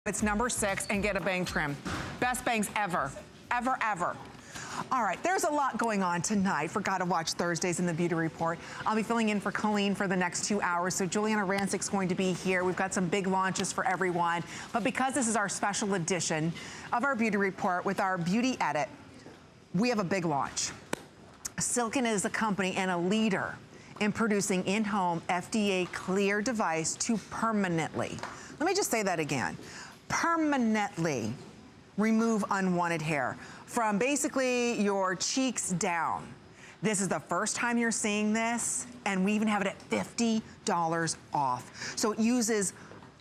It's number 6 and get a bang trim. Best bangs ever, ever, ever. All right, there's a lot going on tonight for Gotta Watch Thursdays in the Beauty Report. I'll be filling in for Colleen for the next 2 hours, so Juliana Rancic's going to be here. We've got some big launches for everyone. But because this is our special edition of our Beauty Report with our Beauty Edit, we have a big launch. Silken is a company and a leader in producing in-home FDA-cleared device to permanently, let me just say that again, permanently remove unwanted hair from basically your cheeks down. This is the first time you're seeing this, and we even have it at $50 off. So it uses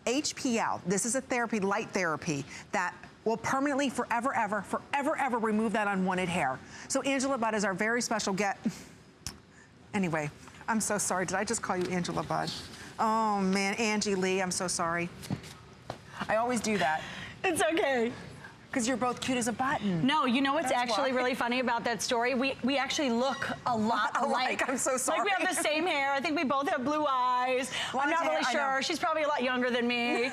HPL. This is a therapy, light therapy, that will permanently, forever, ever remove that unwanted hair. So Angela Budd is our very special guest. Anyway, I'm so sorry. Did I just call you Angela Budd? Oh man, Angie Lee, I'm so sorry. I always do that. It's okay. Because you're both cute as a button. No, you know what's actually really funny about that story? We actually look a lot alike. I'm so sorry. Like we have the same hair. I think we both have blue eyes. I'm not really sure. She's probably a lot younger than me.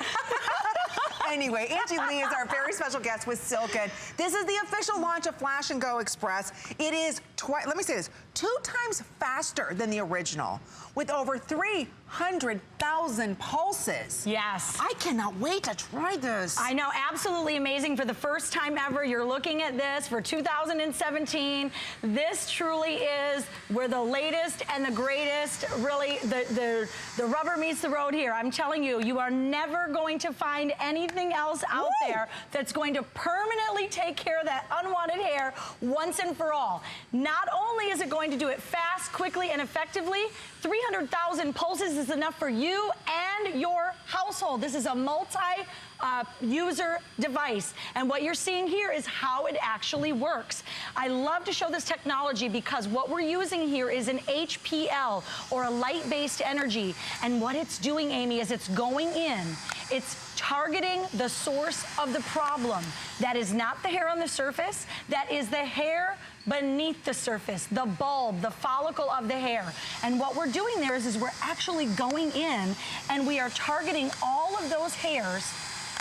Anyway, Angie Lee is our very special guest with Silken. This is the official launch of Flash and Go Express. It is, let me say this, 2 times faster than the original with over 300,000 pulses. Yes. I cannot wait to try this. I know, absolutely amazing. For the first time ever, you're looking at this for 2017. This truly is where the latest and the greatest, really, the rubber meets the road here. I'm telling you, you are never going to find anything else out there that's going to permanently take care of that unwanted hair once and for all. Not only is it going to do it fast, quickly, and effectively, 300,000 pulses is enough for you and your household. This is a multi-user device. And what you're seeing here is how it actually works. I love to show this technology because what we're using here is an HPL, or a light-based energy. And what it's doing, Amy, is it's going in. It's targeting the source of the problem. That is not the hair on the surface. That is the hair beneath the surface, the bulb, the follicle of the hair. And what we're doing there is we're actually going in and we are targeting all of those hairs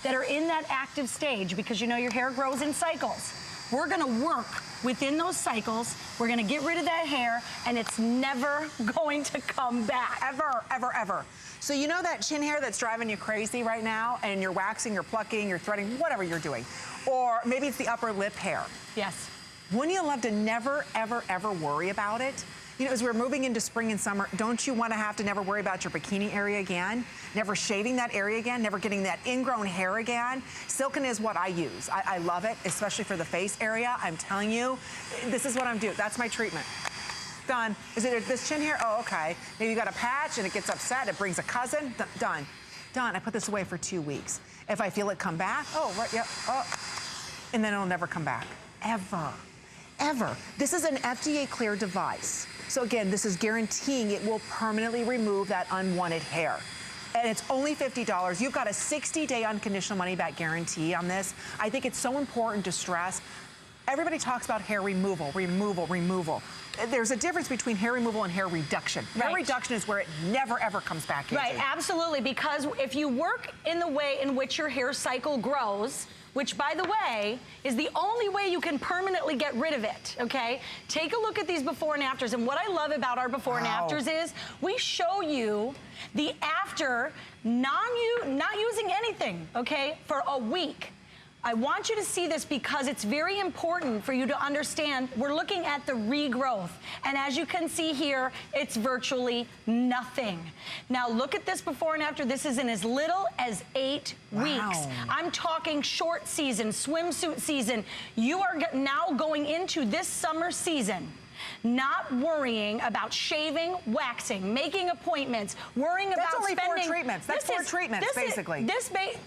that are in that active stage, because you know your hair grows in cycles. We're gonna work within those cycles. We're gonna get rid of that hair, and it's never going to come back. Ever, ever, ever. So you know that chin hair that's driving you crazy right now, and you're waxing, you're plucking, you're threading, whatever you're doing. Or maybe it's the upper lip hair. Yes. Wouldn't you love to never, ever, ever worry about it? You know, as we're moving into spring and summer, don't you want to have to never worry about your bikini area again? Never shaving that area again? Never getting that ingrown hair again? Silken is what I use. I love it, especially for the face area. I'm telling you, this is what I'm doing. That's my treatment. Done. Is it this chin hair? Oh, okay. Maybe you got a patch and it gets upset. It brings a cousin. Done. Done. I put this away for 2 weeks. If I feel it come back, oh, right, yeah, oh. And then it'll never come back. Ever. Ever. This is an FDA-cleared device. So again, this is guaranteeing it will permanently remove that unwanted hair. And it's only $50. You've got a 60-day unconditional money-back guarantee on this. I think it's so important to stress. Everybody talks about hair removal. There's a difference between hair removal and hair reduction. Hair reduction is where it never, ever comes back in. Right, absolutely, because if you work in the way in which your hair cycle grows, which, by the way, is the only way you can permanently get rid of it, okay? Take a look at these before and afters, and what I love about our before and afters is we show you the after, not using anything, okay, for a week. I want you to see this because it's very important for you to understand we're looking at the regrowth. And as you can see here, it's virtually nothing. Now look at this before and after. This is in as little as 8 weeks. I'm talking short season, swimsuit season. You are now going into this summer season not worrying about shaving, waxing, making appointments, worrying about spending. That's only 4 treatments. That's 4 treatments, basically.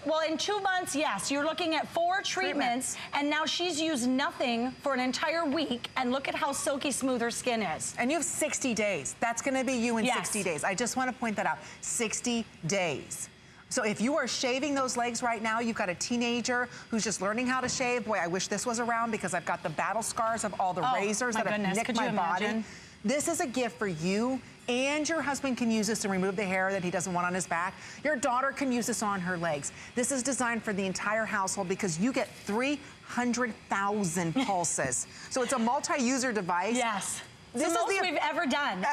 Well, in 2 months, yes, you're looking at 4 treatments, and now she's used nothing for an entire week, and look at how silky smooth her skin is. And you have 60 days. That's gonna be you in 60 days. I just wanna point that out, 60 days. So if you are shaving those legs right now, you've got a teenager who's just learning how to shave. Boy, I wish this was around because I've got the battle scars of all the razors that have nicked my body. This is a gift for you, and your husband can use this to remove the hair that he doesn't want on his back. Your daughter can use this on her legs. This is designed for the entire household because you get 300,000 pulses. So it's a multi-user device. Yes. This is the most we've ever done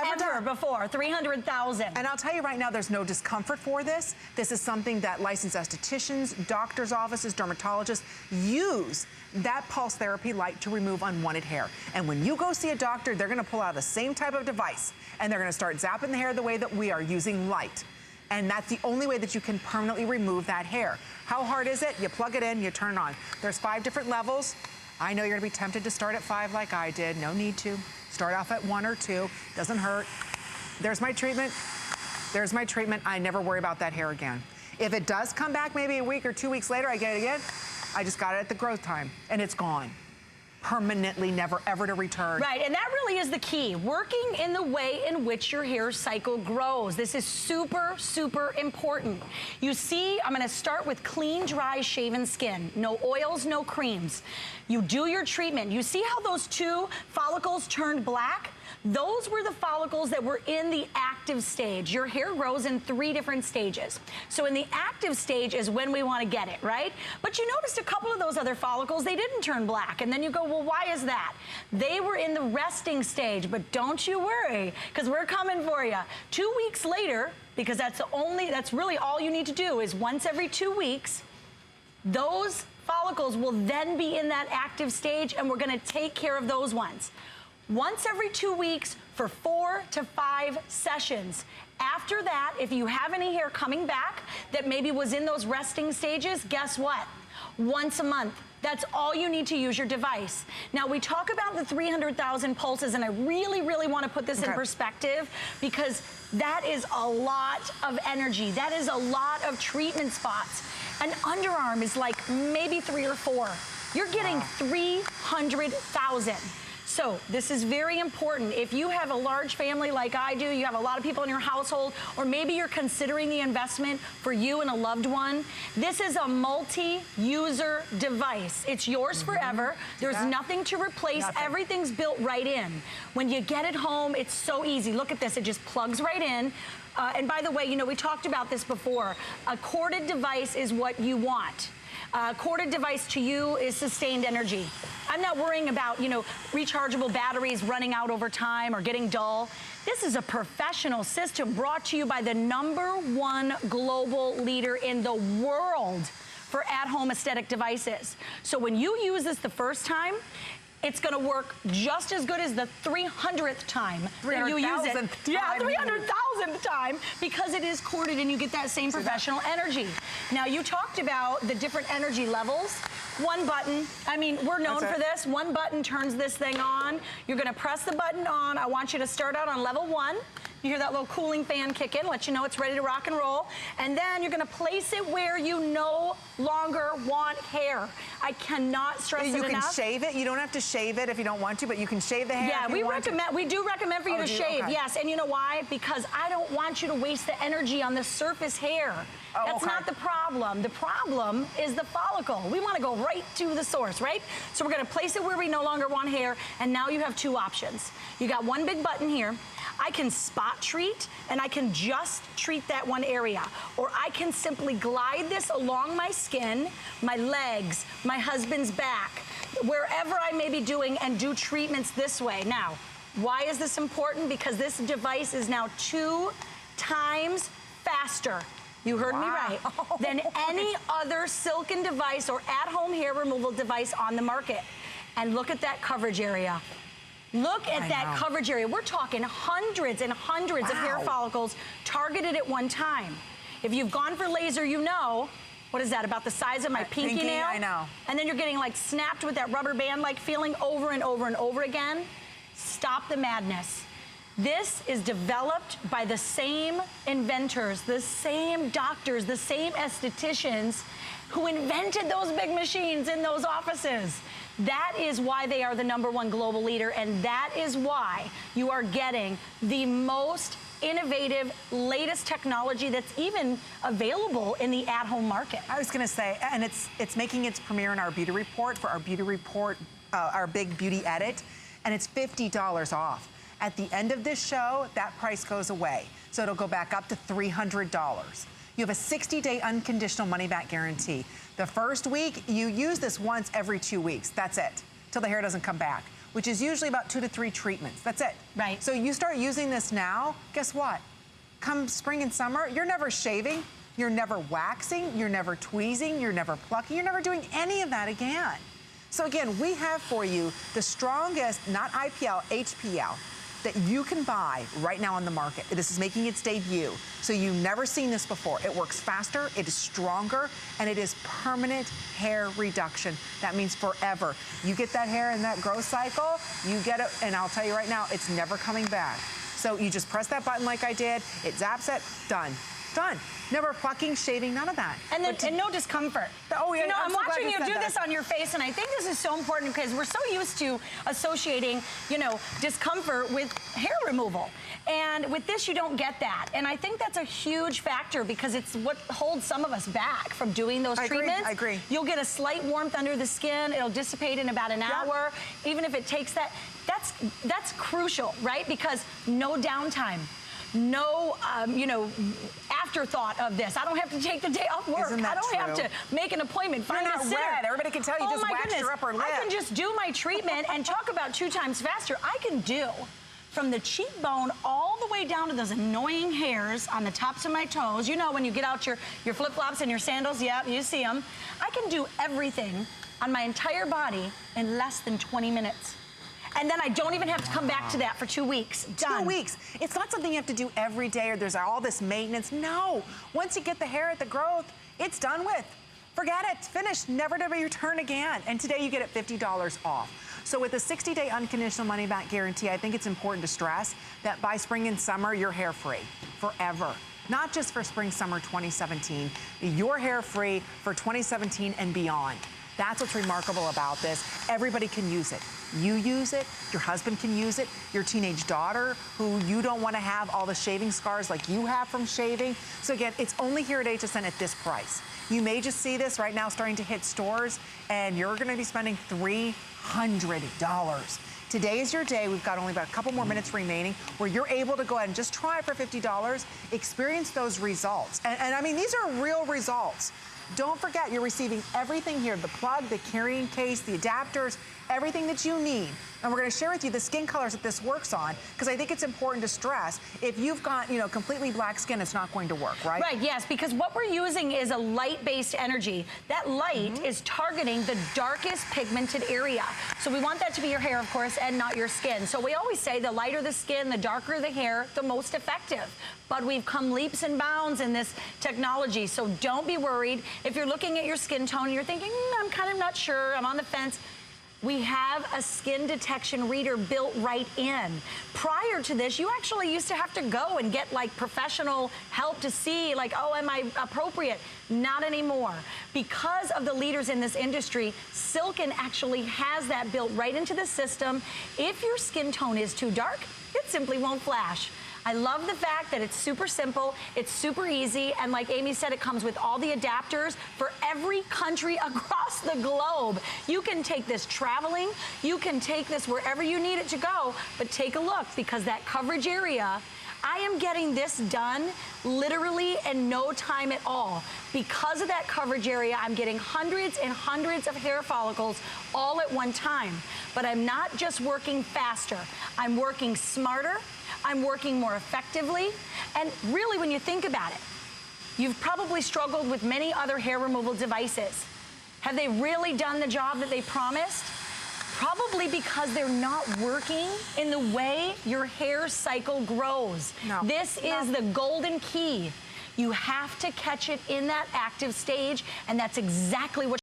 before, 300,000. And I'll tell you right now, there's no discomfort for this. This is something that licensed estheticians, doctors' offices, dermatologists use that pulse therapy light to remove unwanted hair. And when you go see a doctor, they're gonna pull out the same type of device and they're gonna start zapping the hair the way that we are, using light. And that's the only way that you can permanently remove that hair. How hard is it? You plug it in, you turn it on. There's 5 different levels. I know you're gonna be tempted to start at 5 like I did. No need to. Start off at 1 or 2, doesn't hurt. There's my treatment. There's my treatment. I never worry about that hair again. If it does come back maybe a week or 2 weeks later, I get it again, I just got it at the growth time and it's gone. Permanently, never ever to return. Right, and that really is the key. Working in the way in which your hair cycle grows. This is super, super important. You see, I'm gonna start with clean, dry, shaven skin. No oils, no creams. You do your treatment. You see how those 2 follicles turned black? Those were the follicles that were in the active stage. Your hair grows in 3 different stages. So in the active stage is when we want to get it, right? But you noticed a couple of those other follicles, they didn't turn black. And then you go, well, why is that? They were in the resting stage, but don't you worry, because we're coming for you. 2 weeks later, because that's really all you need to do is once every 2 weeks, those follicles will then be in that active stage and we're going to take care of those ones. Once every 2 weeks for 4 to 5 sessions. After that, if you have any hair coming back that maybe was in those resting stages, guess what? Once a month. That's all you need to use your device. Now, we talk about the 300,000 pulses, and I really, really want to put this in perspective because that is a lot of energy. That is a lot of treatment spots. An underarm is like maybe 3 or 4. You're getting 300,000. So this is very important. If you have a large family like I do, you have a lot of people in your household, or maybe you're considering the investment for you and a loved one, this is a multi-user device. It's yours forever. There's nothing to replace. Everything's built right in. When you get it home, it's so easy. Look at this. It just plugs right in. And by the way, you know, we talked about this before. A corded device is what you want. Corded device to you is sustained energy. I'm not worrying about, you know, rechargeable batteries running out over time or getting dull. This is a professional system brought to you by the #1 global leader in the world for at-home aesthetic devices. So when you use this the first time, it's going to work just as good as the 300th time that you use it. Yeah, 300,000th time, because it is corded and you get that same professional energy. Now, you talked about the different energy levels. One button, I mean, we're known for this. One button turns this thing on. You're going to press the button on. I want you to start out on level 1. You hear that little cooling fan kick in, let you know it's ready to rock and roll. And then you're gonna place it where you no longer want hair. I cannot stress it enough. You can shave it. You don't have to shave it if you don't want to, but you can shave the hair. Yeah, we do recommend for you to shave, yes. And you know why? Because I don't want you to waste the energy on the surface hair. That's not the problem. The problem is the follicle. We want to go right to the source, right? So we're going to place it where we no longer want hair, and now you have 2 options. You got one big button here. I can spot treat, and I can just treat that one area. Or I can simply glide this along my skin, my legs, my husband's back, wherever I may be doing, and do treatments this way. Now, why is this important? Because this device is now 2 times faster. You heard me right. Than any other silken device or at-home hair removal device on the market. And look at that coverage area. Look at that coverage area. We're talking hundreds and hundreds of hair follicles targeted at one time. If you've gone for laser, you know, what is that, about the size of my pinky nail? I know. And then you're getting like snapped with that rubber band-like feeling over and over and over again. Stop the madness. This is developed by the same inventors, the same doctors, the same estheticians who invented those big machines in those offices. That is why they are the #1 global leader, and that is why you are getting the most innovative, latest technology that's even available in the at-home market. I was going to say, and it's making its premiere in our beauty report for our beauty report, our big beauty edit, and it's $50 off. At the end of this show, that price goes away. So it'll go back up to $300. You have a 60-day unconditional money-back guarantee. The first week, you use this once every 2 weeks. That's it, till the hair doesn't come back, which is usually about 2 to 3 treatments. That's it. Right. So you start using this now, guess what? Come spring and summer, you're never shaving, you're never waxing, you're never tweezing, you're never plucking, you're never doing any of that again. So again, we have for you the strongest, not IPL, HPL, that you can buy right now on the market. This is making its debut. So you've never seen this before. It works faster, it is stronger, and it is permanent hair reduction. That means forever. You get that hair in that growth cycle, you get it, and I'll tell you right now, it's never coming back. So you just press that button like I did, it zaps it, done. Done. Never plucking, shaving, none of that. And then and no discomfort. Oh, yeah, you know, I'm so watching you do this on your face, and I think this is so important because we're so used to associating, you know, discomfort with hair removal. And with this, you don't get that. And I think that's a huge factor because it's what holds some of us back from doing those treatments. I agree. You'll get a slight warmth under the skin. It'll dissipate in about an hour. Even if it takes that, that's crucial, right? Because no downtime. No, you know, afterthought of this. I don't have to take the day off work. Isn't that I don't have true? to make an appointment, find You're a not sitter. red. Everybody can tell you just my waxed goodness. your upper lip. I can just do my treatment and talk about 2 times faster. I can do from the cheekbone all the way down to those annoying hairs on the tops of my toes. You know, when you get out your flip-flops and your sandals, yeah, you see them. I can do everything on my entire body in less than 20 minutes. And then I don't even have to come back to that for 2 weeks. Done. 2 weeks. It's not something you have to do every day or there's all this maintenance. No. Once you get the hair at the growth, it's done with. Forget it. Finished. Never to be returned again. And today you get it $50 off. So with a 60-day unconditional money-back guarantee, I think it's important to stress that by spring and summer, you're hair-free forever. Not just for spring, summer 2017. You're hair-free for 2017 and beyond. That's what's remarkable about this. Everybody can use it. You use it, your husband can use it, your teenage daughter who you don't want to have all the shaving scars like you have from shaving. So again, it's only here at HSN at this price. You may just see this right now starting to hit stores and you're going to be spending $300. Today is your day. We've got only about a couple more minutes remaining where you're able to go ahead and just try it for $50, experience those results. And I mean, these are real results. Don't forget, you're receiving everything here, the plug, the carrying case, the adapters, everything that you need. And we're going to share with you the skin colors that this works on, because I think it's important to stress, if you've got, you know, completely black skin, it's not going to work, right? Right, yes, because what we're using is a light-based energy. That light is targeting the darkest pigmented area. So we want that to be your hair, of course, and not your skin. So we always say the lighter the skin, the darker the hair, the most effective. But we've come leaps and bounds in this technology, so don't be worried. If you're looking at your skin tone and you're thinking, I'm kind of not sure, I'm on the fence, we have a skin detection reader built right in. Prior to this, you actually used to have to go and get like professional help to see like, oh, am I appropriate? Not anymore. Because of the leaders in this industry, Silken actually has that built right into the system. If your skin tone is too dark, it simply won't flash. I love the fact that it's super simple, it's super easy, and like Amy said, it comes with all the adapters for every country across the globe. You can take this traveling, you can take this wherever you need it to go, but take a look, because that coverage area, I am getting this done literally in no time at all. Because of that coverage area, I'm getting hundreds and hundreds of hair follicles all at one time. But I'm not just working faster, I'm working smarter, I'm working more effectively. And really, when you think about it, you've probably struggled with many other hair removal devices. Have they really done the job that they promised? Probably because they're not working in the way your hair cycle grows. No. This is the golden key. You have to catch it in that active stage, and that's exactly what